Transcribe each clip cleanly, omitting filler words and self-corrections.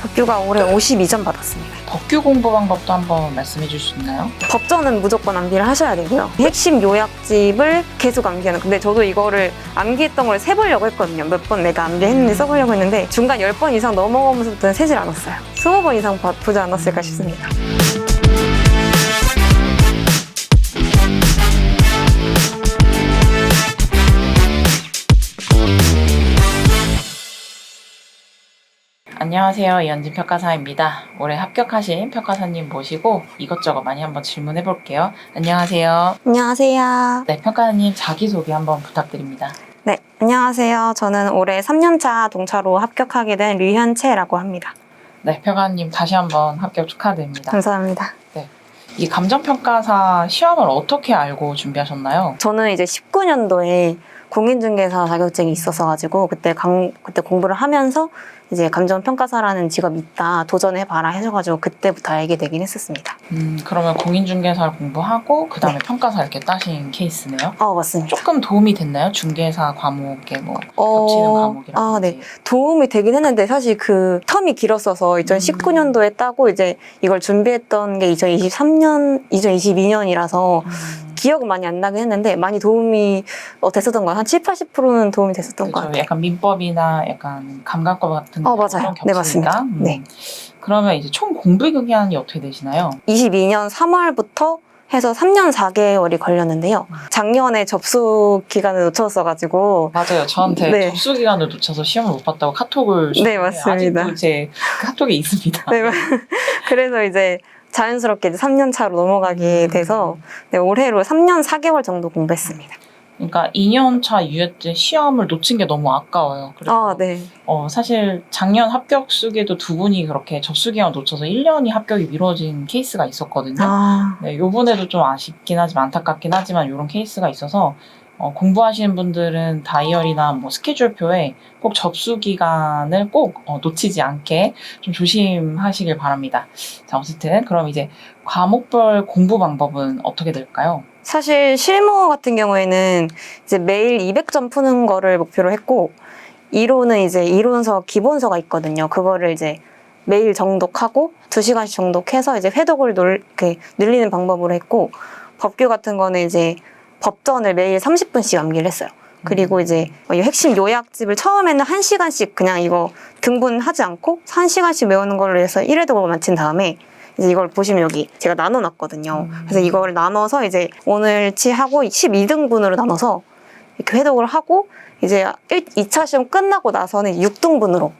법규가 올해 52점 받았습니다. 법규 공부 방법도 한번 말씀해 줄 수 있나요? 법전은 무조건 암기를 하셔야 되고요. 핵심 요약집을 계속 암기하는. 근데 저도 이거를 암기했던 걸 세보려고 했거든요. 몇 번 내가 암기했는데 써보려고 했는데 중간 10번 이상 넘어가면서부터는 세질 않았어요. 20번 이상 보지 않았을까 싶습니다. 안녕하세요. 이현진 평가사입니다. 올해 합격하신 평가사님 모시고 이것저것 많이 한번 질문해 볼게요. 안녕하세요. 안녕하세요. 네, 평가사님 자기소개 한번 부탁드립니다. 네, 안녕하세요. 저는 올해 3년차 동차로 합격하게 된 류현채라고 합니다. 네, 평가사님 다시 한번 합격 축하드립니다. 감사합니다. 이 감정평가사 시험을 어떻게 알고 준비하셨나요? 저는 이제 19년도에 공인중개사 자격증이 있었어가지고 그때 공부를 하면서 이제 감정평가사라는 직업이 있다, 도전해봐라 해줘가지고 그때부터 알게 되긴 했었습니다. 그러면 공인중개사를 공부하고 그 다음에 평가사 이렇게 따신 케이스네요? 맞습니다. 조금 도움이 됐나요? 중개사 과목에 뭐 겹치는 과목이라든지. 네. 도움이 되긴 했는데 사실 그 텀이 길었어서 2019년도에 따고 이제 이걸 준비했던 게 2022년이라서 기억은 많이 안 나긴 했는데 많이 도움이 됐었던 거예요. 한 70-80%는 도움이 됐었던 것 같아요. 약간 민법이나 약간 감각법 같은 맞아요. 네, 맞습니다. 네. 그러면 이제 총 공부 기간이 어떻게 되시나요? 22년 3월부터 해서 3년 4개월이 걸렸는데요. 작년에 접수 기간을 놓쳤어가지고. 맞아요. 저한테 네. 접수 기간을 놓쳐서 시험을 못 봤다고 카톡을 주는데 네, 맞습니다. 아직도 제 카톡에 있습니다. 네, 그래서 이제 자연스럽게 이제 3년 차로 넘어가게 돼서 네, 올해로 3년 4개월 정도 공부했습니다. 그러니까 2년차 유예제 시험을 놓친 게 너무 아까워요. 그래서 네. 사실 작년 합격 수기에도 두 분이 그렇게 접수 기간 놓쳐서 1년이 합격이 미뤄진 케이스가 있었거든요. 네, 요번에도 좀 아쉽긴 하지만 안타깝긴 하지만 이런 케이스가 있어서 공부하시는 분들은 다이어리나 뭐 스케줄표에 꼭 접수 기간을 꼭 놓치지 않게 좀 조심하시길 바랍니다. 자, 어쨌든 그럼 이제 과목별 공부 방법은 어떻게 될까요? 사실 실무 같은 경우에는 이제 매일 200점 푸는 거를 목표로 했고, 이론은 이제 이론서 기본서가 있거든요. 그거를 이제 매일 정독하고 2시간씩 정독해서 이제 회독을 이렇게 늘리는 방법으로 했고, 법규 같은 거는 이제 법전을 매일 30분씩 암기를 했어요. 그리고 이제 이 핵심 요약집을 처음에는 1시간씩 그냥 이거 등분하지 않고 1시간씩 외우는 걸로 해서 1회독을 마친 다음에 이제 이걸 보시면 여기 제가 나눠놨거든요. 그래서 이거를 나눠서 이제 오늘치 하고 12등분으로 나눠서 이렇게 회독을 하고 이제 2차 시험 끝나고 나서는 6등분으로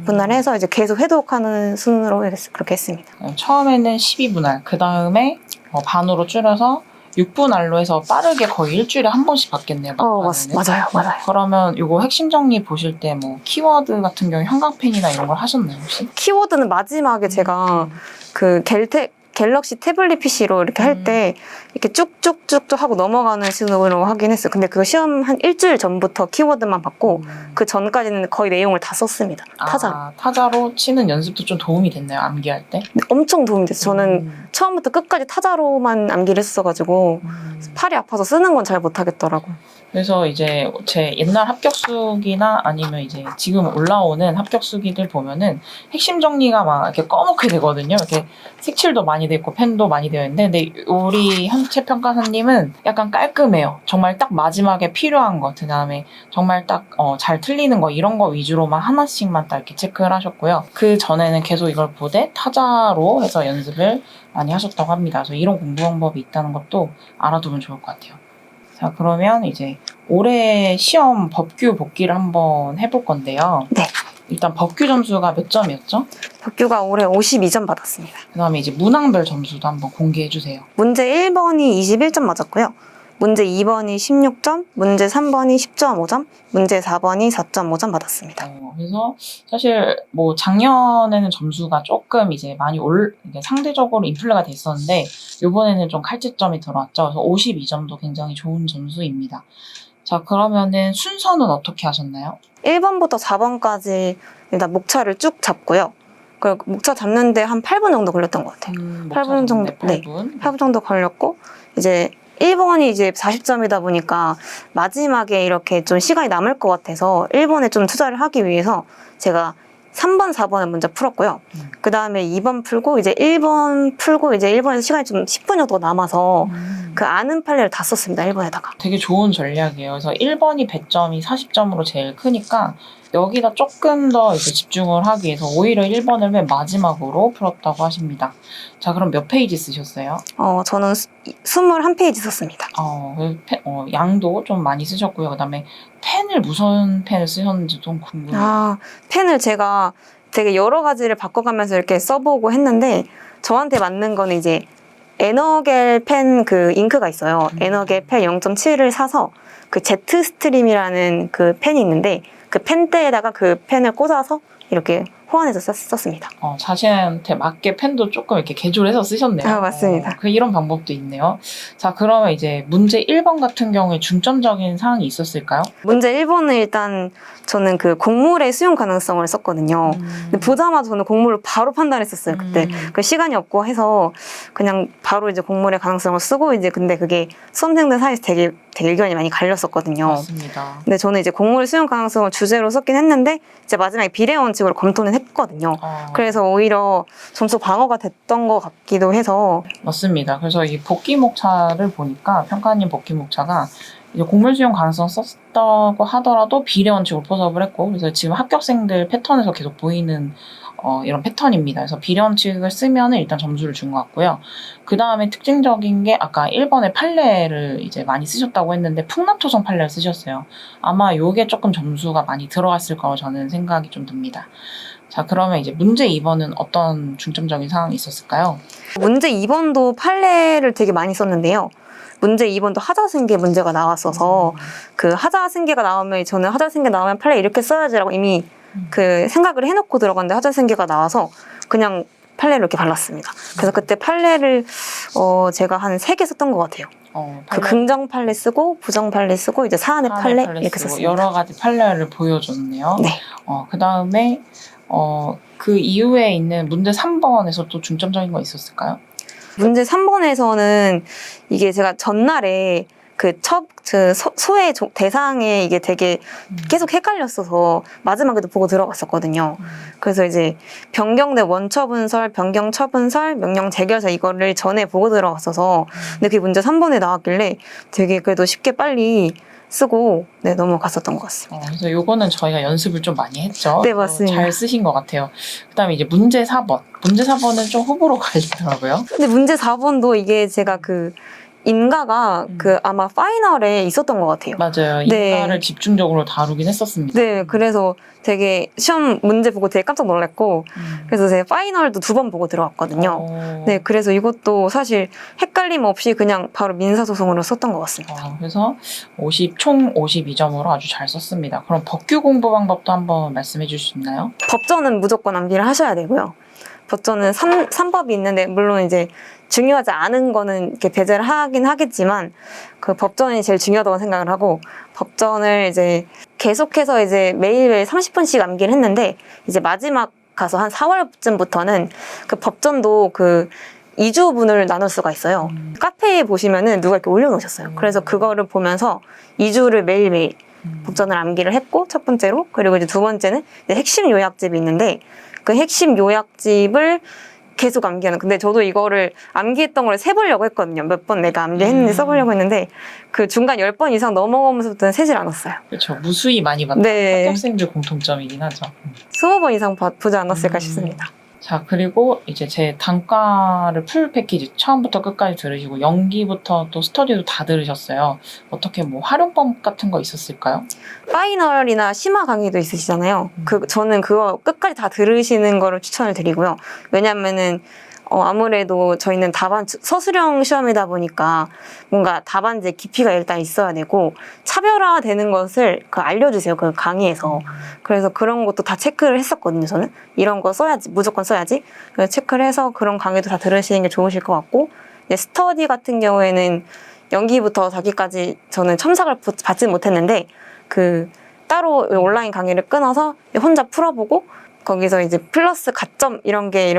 분할해서 이제 계속 회독하는 순으로 그렇게 했습니다. 처음에는 12분할, 그 다음에 반으로 줄여서 6분할로 해서 빠르게 거의 일주일에 한 번씩 받겠네요. 맞아요. 그러면 이거 핵심 정리 보실 때 뭐 키워드 같은 경우 형광펜이나 이런 걸 하셨나요 혹시? 키워드는 마지막에 제가 그 갤럭시 태블릿 PC로 이렇게 할 때 이렇게 쭉쭉쭉쭉 하고 넘어가는 식으로 하긴 했어요. 근데 그거 시험 한 일주일 전부터 키워드만 받고 그 전까지는 거의 내용을 다 썼습니다. 타자로. 타자로 치는 연습도 좀 도움이 됐나요? 암기할 때? 엄청 도움이 됐어요. 저는 처음부터 끝까지 타자로만 암기를 했어가지고 팔이 아파서 쓰는 건 잘 못하겠더라고요. 그래서 이제 제 옛날 합격수기나 아니면 이제 지금 올라오는 합격수기들 보면은 핵심 정리가 막 이렇게 꺼멓게 되거든요. 이렇게 색칠도 많이 되고 펜도 많이 되어 있는데, 근데 우리 현채 평가사님은 약간 깔끔해요. 정말 딱 마지막에 필요한 거, 그 다음에 정말 딱 잘 틀리는 거 이런 거 위주로만 하나씩만 딱 이렇게 체크를 하셨고요. 그 전에는 계속 이걸 보되 타자로 해서 연습을 많이 하셨다고 합니다. 그래서 이런 공부 방법이 있다는 것도 알아두면 좋을 것 같아요. 자, 그러면 이제 올해 시험 법규 복기를 한번 해볼 건데요. 네. 일단 법규 점수가 몇 점이었죠? 법규가 올해 52점 받았습니다. 그 다음에 이제 문항별 점수도 한번 공개해 주세요. 문제 1번이 21점 맞았고요. 문제 2번이 16점, 문제 3번이 10.5점, 문제 4번이 4.5점 받았습니다. 그래서 사실 뭐 작년에는 점수가 조금 이제 많이 이게 상대적으로 인플레가 됐었는데 이번에는 좀 칼집점이 들어왔죠. 그래서 52점도 굉장히 좋은 점수입니다. 자, 그러면은 순서는 어떻게 하셨나요? 1번부터 4번까지 일단 목차를 쭉 잡고요. 그 목차 잡는데 한 8분 정도 걸렸던 것 같아요. 8분 정도, 8분 정도 걸렸고, 이제 1번이 이제 40점이다 보니까 마지막에 이렇게 좀 시간이 남을 것 같아서 1번에 좀 투자를 하기 위해서 제가 3번, 4번을 먼저 풀었고요. 그 다음에 2번 풀고 이제 1번 풀고 이제 1번에서 시간이 좀 10분 정도 남아서 그 아는 판례를 다 썼습니다. 1번에다가. 되게 좋은 전략이에요. 그래서 1번이 100점이 40점으로 제일 크니까 여기다 조금 더 이제 집중을 하기 위해서 오히려 1번을 맨 마지막으로 풀었다고 하십니다. 자, 그럼 몇 페이지 쓰셨어요? 저는 21페이지 썼습니다. 양도 좀 많이 쓰셨고요. 그 다음에 펜을 무슨 펜을 쓰셨는지 좀 궁금해요. 펜을 제가 되게 여러 가지를 바꿔가면서 이렇게 써보고 했는데 저한테 맞는 거는 이제 에너겔 펜 그 잉크가 있어요. 에너겔 펜 0.7을 사서 그 제트 스트림이라는 그 펜이 있는데 그 펜대에다가 그 펜을 꽂아서 이렇게 호환해서 썼습니다. 자신한테 맞게 펜도 조금 이렇게 개조해서 쓰셨네요. 맞습니다. 이런 방법도 있네요. 자, 그러면 이제 문제 1번 같은 경우에 중점적인 사항이 있었을까요? 문제 1번은 일단 저는 그 곡물의 수용 가능성을 썼거든요. 근데 보자마자 저는 곡물을 바로 판단했었어요. 그때 그 시간이 없고 해서 그냥 바로 이제 곡물의 가능성을 쓰고 이제 근데 그게 수험생들 사이에서 되게 의견이 많이 갈렸었거든요. 맞습니다. 근데 저는 이제 곡물의 수용 가능성을 주제로 썼긴 했는데 이제 마지막에 비례 원칙으로 검토는 했거든요. 그래서 오히려 점수 방어가 됐던 것 같기도 해서. 맞습니다. 그래서 이 복귀목차를 보니까 평가님 복귀목차가 이제 곡물 수용 가능성 썼다고 하더라도 비례 원칙으로 포섭을 했고, 그래서 지금 합격생들 패턴에서 계속 보이는 이런 패턴입니다. 그래서 비례 원칙을 쓰면 일단 점수를 준 것 같고요. 그 다음에 특징적인 게 아까 1번에 판례를 이제 많이 쓰셨다고 했는데 풍납토성 판례를 쓰셨어요. 아마 요게 조금 점수가 많이 들어갔을 거라고 저는 생각이 좀 듭니다. 자, 그러면 이제 문제 2번은 어떤 중점적인 사항이 있었을까요? 문제 2번도 판례를 되게 많이 썼는데요. 문제 2번도 하자승계 문제가 나왔어서 그 하자승계가 나오면 저는 하자승계 나오면 판례 이렇게 써야지라고 이미 그 생각을 해놓고 들어갔는데 하자승계가 나와서 그냥 판례를 이렇게 발랐습니다. 그래서 그때 판례를 제가 한 3개 썼던 것 같아요. 그 긍정 판례 쓰고 부정 판례 쓰고 이제 사안의 판례 이렇게 썼습니다. 여러 가지 판례를 보여줬네요. 네. 그 다음에 그 이후에 있는 문제 3번에서 또 중점적인 거 있었을까요? 문제 3번에서는 이게 제가 전날에 소의 대상에 이게 되게 계속 헷갈렸어서 마지막에도 보고 들어갔었거든요. 그래서 이제 변경된 원처분설, 변경처분설, 명령 재결설 이거를 전에 보고 들어갔어서 근데 그게 문제 3번에 나왔길래 되게 그래도 쉽게 빨리 쓰고 넘어갔었던 것 같습니다. 그래서 요거는 저희가 연습을 좀 많이 했죠. 네, 맞습니다. 잘 쓰신 것 같아요. 그다음에 이제 문제 4번. 문제 4번은 좀 호불호 갈리더라고요. 근데 문제 4번도 이게 제가 인가가 아마 파이널에 있었던 것 같아요. 맞아요. 인가를 집중적으로 다루긴 했었습니다. 네, 그래서 되게 시험 문제 보고 되게 깜짝 놀랐고 그래서 제가 파이널도 2번 보고 들어갔거든요. 네, 그래서 이것도 사실 헷갈림 없이 그냥 바로 민사소송으로 썼던 것 같습니다. 그래서 총 52점으로 아주 잘 썼습니다. 그럼 법규 공부 방법도 한번 말씀해 주실 수 있나요? 법전은 무조건 암기를 하셔야 되고요. 법전은 3법이 있는데 물론 이제 중요하지 않은 거는 이렇게 배제를 하긴 하겠지만 그 법전이 제일 중요하다고 생각을 하고 법전을 이제 계속해서 이제 매일매일 30분씩 암기를 했는데 이제 마지막 가서 한 4월쯤부터는 그 법전도 그 2주분을 나눌 수가 있어요. 카페에 보시면은 누가 이렇게 올려놓으셨어요. 그래서 그거를 보면서 2주를 매일매일 법전을 암기를 했고 첫 번째로 그리고 이제 두 번째는 이제 핵심 요약집이 있는데 그 핵심 요약집을 계속 암기하는. 근데 저도 이거를 암기했던 걸 세보려고 했거든요. 몇 번 내가 암기했는지 써보려고 했는데 그 중간 10번 이상 넘어가면서부터는 세질 않았어요. 그렇죠. 무수히 많이 봤던 합격생들 공통점이긴 하죠. 20번 이상 보지 않았을까 싶습니다. 자, 그리고 이제 제 단과를 풀 패키지 처음부터 끝까지 들으시고 연기부터 또 스터디도 다 들으셨어요. 어떻게 활용법 같은 거 있었을까요? 파이널이나 심화 강의도 있으시잖아요. 저는 그거 끝까지 다 들으시는 거를 추천을 드리고요. 왜냐면은 아무래도 저희는 서술형 시험이다 보니까 뭔가 답안지에 깊이가 일단 있어야 되고 차별화되는 것을 알려주세요. 그 강의에서. 그래서 그런 것도 다 체크를 했었거든요. 저는 이런 거 써야지, 무조건 써야지. 그래서 체크를 해서 그런 강의도 다 들으시는 게 좋으실 것 같고 스터디 같은 경우에는 연기부터 자기까지 저는 첨삭을 받지는 못했는데 따로 온라인 강의를 끊어서 혼자 풀어보고 거기서 이제 플러스 가점 이런 게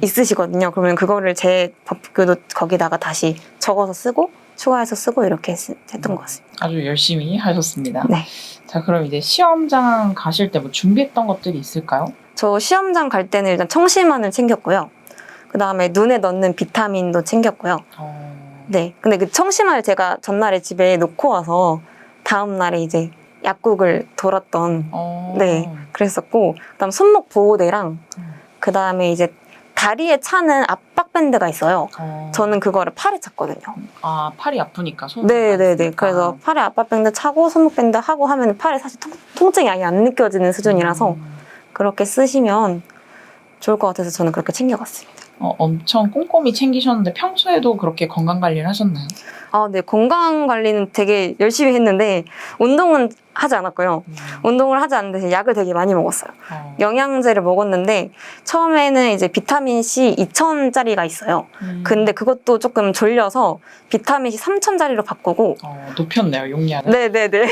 있으시거든요. 그러면 그거를 제 법규도 거기다가 다시 적어서 쓰고 추가해서 쓰고 이렇게 했던 것 같습니다. 아주 열심히 하셨습니다. 네. 자, 그럼 이제 시험장 가실 때 준비했던 것들이 있을까요? 저 시험장 갈 때는 일단 청심환을 챙겼고요. 그 다음에 눈에 넣는 비타민도 챙겼고요. 네. 근데 그 청심환을 제가 전날에 집에 놓고 와서 다음날에 이제 약국을 돌았던, 네. 그랬었고, 그 다음 손목 보호대랑, 그 다음에 이제 다리에 차는 압박밴드가 있어요. 저는 그거를 팔에 찼거든요. 아, 팔이 아프니까 손. 네네네. 그래서 팔에 압박밴드 차고 손목밴드 하고 하면 팔에 사실 통증이 아예 안 느껴지는 수준이라서 그렇게 쓰시면 좋을 것 같아서 저는 그렇게 챙겨갔습니다. 엄청 꼼꼼히 챙기셨는데 평소에도 그렇게 건강 관리를 하셨나요? 아, 네. 건강 관리는 되게 열심히 했는데 운동은 하지 않았고요. 운동을 하지 않는데 약을 되게 많이 먹었어요. 영양제를 먹었는데 처음에는 이제 비타민 C 2000짜리가 있어요. 근데 그것도 조금 졸려서 비타민 C 3000짜리로 바꾸고 높였네요, 용량을. 네네네.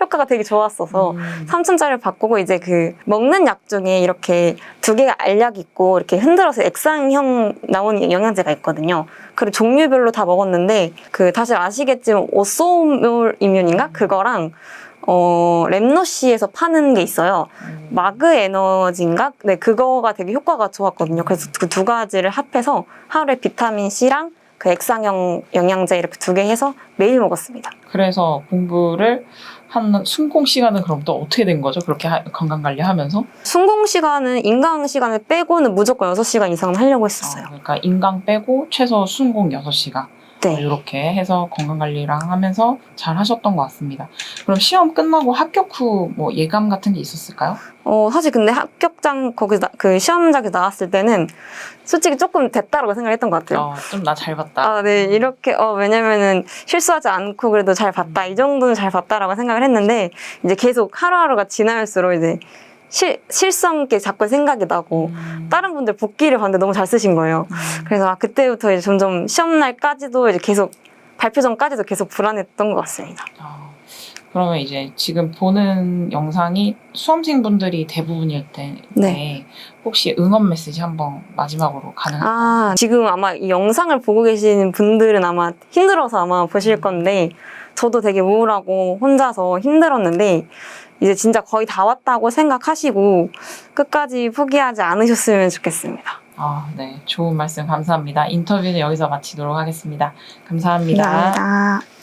효과가 되게 좋았어서 3000짜리를 바꾸고 이제 그 먹는 약 중에 이렇게 두 개가 알약이 있고 이렇게 흔들어서 액상형 나오는 영양제가 있거든요. 그리고 종류별로 다 먹었는데 그 다들 아시겠지만 오소몰 이뮨인가? 그거랑 랩노시에서 파는 게 있어요. 마그 에너지인가? 네, 그거가 되게 효과가 좋았거든요. 그래서 그 두 가지를 합해서 하루에 비타민 C랑 그 액상형 영양제 이렇게 두 개 해서 매일 먹었습니다. 그래서 공부를 한 순공 시간은 그럼 또 어떻게 된 거죠? 그렇게 건강 관리하면서? 순공 시간은 인강 시간을 빼고는 무조건 6시간 이상은 하려고 했었어요. 그러니까 인강 빼고 최소 순공 6시간. 네. 이렇게 해서 건강 관리랑 하면서 잘 하셨던 것 같습니다. 그럼 시험 끝나고 합격 후 뭐 예감 같은 게 있었을까요? 사실 근데 합격장 거기서 그 시험장에서 나왔을 때는 솔직히 조금 됐다라고 생각했던 것 같아요. 좀 나 잘 봤다. 아, 네. 이렇게 왜냐면은 실수하지 않고 그래도 잘 봤다. 이 정도는 잘 봤다라고 생각을 했는데 이제 계속 하루하루가 지날수록 이제 실수한게 자꾸 생각이 나고 다른 분들 복기를 봤는데 너무 잘 쓰신 거예요. 그래서 그때부터 이제 점점 시험날까지도 이제 계속 발표 전까지도 계속 불안했던 것 같습니다. 그러면 이제 지금 보는 영상이 수험생분들이 대부분일 때 네. 혹시 응원 메시지 한번 마지막으로 가능할까요? 지금 아마 이 영상을 보고 계시는 분들은 아마 힘들어서 아마 보실 건데 저도 되게 우울하고 혼자서 힘들었는데 이제 진짜 거의 다 왔다고 생각하시고 끝까지 포기하지 않으셨으면 좋겠습니다. 네. 좋은 말씀 감사합니다. 인터뷰는 여기서 마치도록 하겠습니다. 감사합니다. 감사합니다.